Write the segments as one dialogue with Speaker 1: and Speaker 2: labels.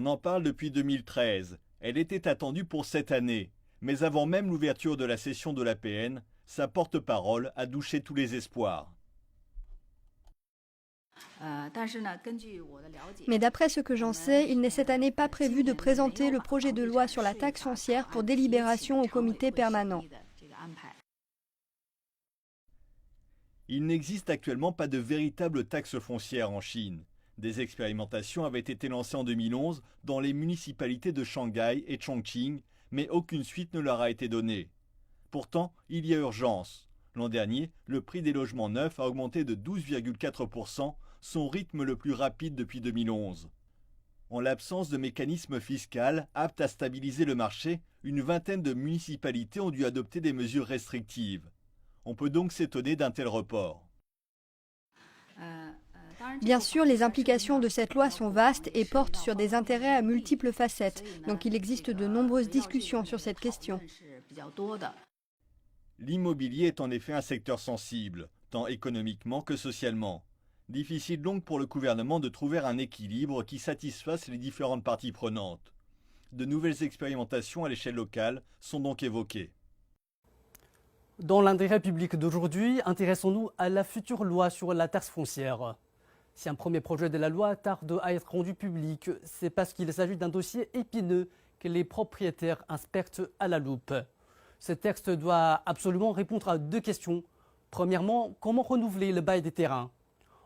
Speaker 1: On en parle depuis 2013. Elle était attendue pour cette année. Mais avant même l'ouverture de la session de l'APN, sa porte-parole a douché tous les espoirs.
Speaker 2: Mais d'après ce que j'en sais, il n'est cette année pas prévu de présenter le projet de loi sur la taxe foncière pour délibération au comité permanent.
Speaker 1: Il n'existe actuellement pas de véritable taxe foncière en Chine. Des expérimentations avaient été lancées en 2011 dans les municipalités de Shanghai et Chongqing, mais aucune suite ne leur a été donnée. Pourtant, il y a urgence. L'an dernier, le prix des logements neufs a augmenté de 12,4%, son rythme le plus rapide depuis 2011. En l'absence de mécanismes fiscal aptes à stabiliser le marché, une vingtaine de municipalités ont dû adopter des mesures restrictives. On peut donc s'étonner d'un tel report.
Speaker 2: Bien sûr, les implications de cette loi sont vastes et portent sur des intérêts à multiples facettes, donc il existe de nombreuses discussions sur cette question.
Speaker 1: L'immobilier est en effet un secteur sensible, tant économiquement que socialement. Difficile donc pour le gouvernement de trouver un équilibre qui satisfasse les différentes parties prenantes. De nouvelles expérimentations à l'échelle locale sont donc évoquées.
Speaker 3: Dans l'intérêt public d'aujourd'hui, intéressons-nous à la future loi sur la taxe foncière. Si un premier projet de la loi tarde à être rendu public, c'est parce qu'il s'agit d'un dossier épineux que les propriétaires inspectent à la loupe. Ce texte doit absolument répondre à deux questions. Premièrement, comment renouveler le bail des terrains?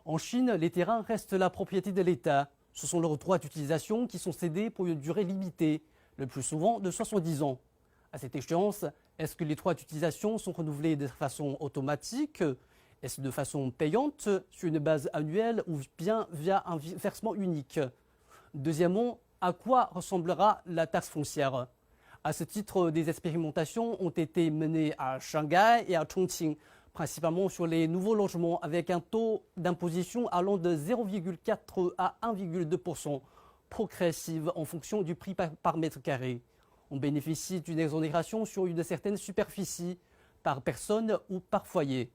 Speaker 3: En Chine, les terrains restent la propriété de l'État. Ce sont leurs droits d'utilisation qui sont cédés pour une durée limitée, le plus souvent de 70 ans. À cette échéance, est-ce que les droits d'utilisation sont renouvelés de façon automatique? Est-ce de façon payante, sur une base annuelle ou bien via un versement unique? Deuxièmement, à quoi ressemblera la taxe foncière? À ce titre, des expérimentations ont été menées à Shanghai et à Chongqing, principalement sur les nouveaux logements avec un taux d'imposition allant de 0,4 à 1,2%, progressive en fonction du prix par mètre carré. On bénéficie d'une exonération sur une certaine superficie, par personne ou par foyer.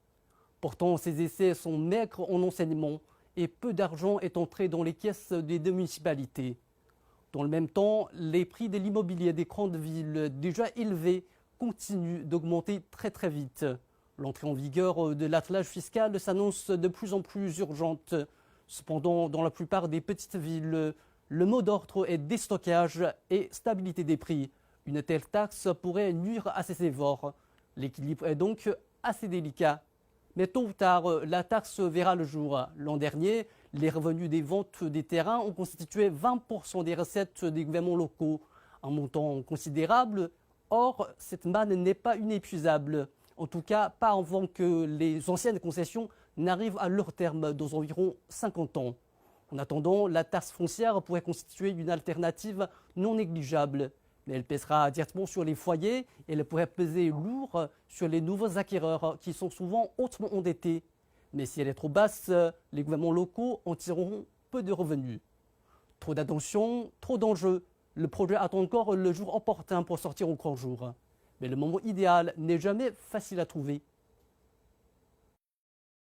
Speaker 3: Pourtant, ces essais sont maigres en enseignement et peu d'argent est entré dans les caisses des deux municipalités. Dans le même temps, les prix de l'immobilier des grandes villes déjà élevés continuent d'augmenter très vite. L'entrée en vigueur de l'attelage fiscal s'annonce de plus en plus urgente. Cependant, dans la plupart des petites villes, le mot d'ordre est déstockage et stabilité des prix. Une telle taxe pourrait nuire à ces efforts. L'équilibre est donc assez délicat. Mais tôt ou tard, la taxe verra le jour. L'an dernier, les revenus des ventes des terrains ont constitué 20% des recettes des gouvernements locaux, un montant considérable. Or, cette manne n'est pas inépuisable. En tout cas, pas avant que les anciennes concessions n'arrivent à leur terme dans environ 50 ans. En attendant, la taxe foncière pourrait constituer une alternative non négligeable. Mais elle pèsera directement sur les foyers et elle pourrait peser lourd sur les nouveaux acquéreurs qui sont souvent hautement endettés. Mais si elle est trop basse, les gouvernements locaux en tireront peu de revenus. Trop d'attention, trop d'enjeux. Le projet attend encore le jour opportun pour sortir au grand jour. Mais le moment idéal n'est jamais facile à trouver.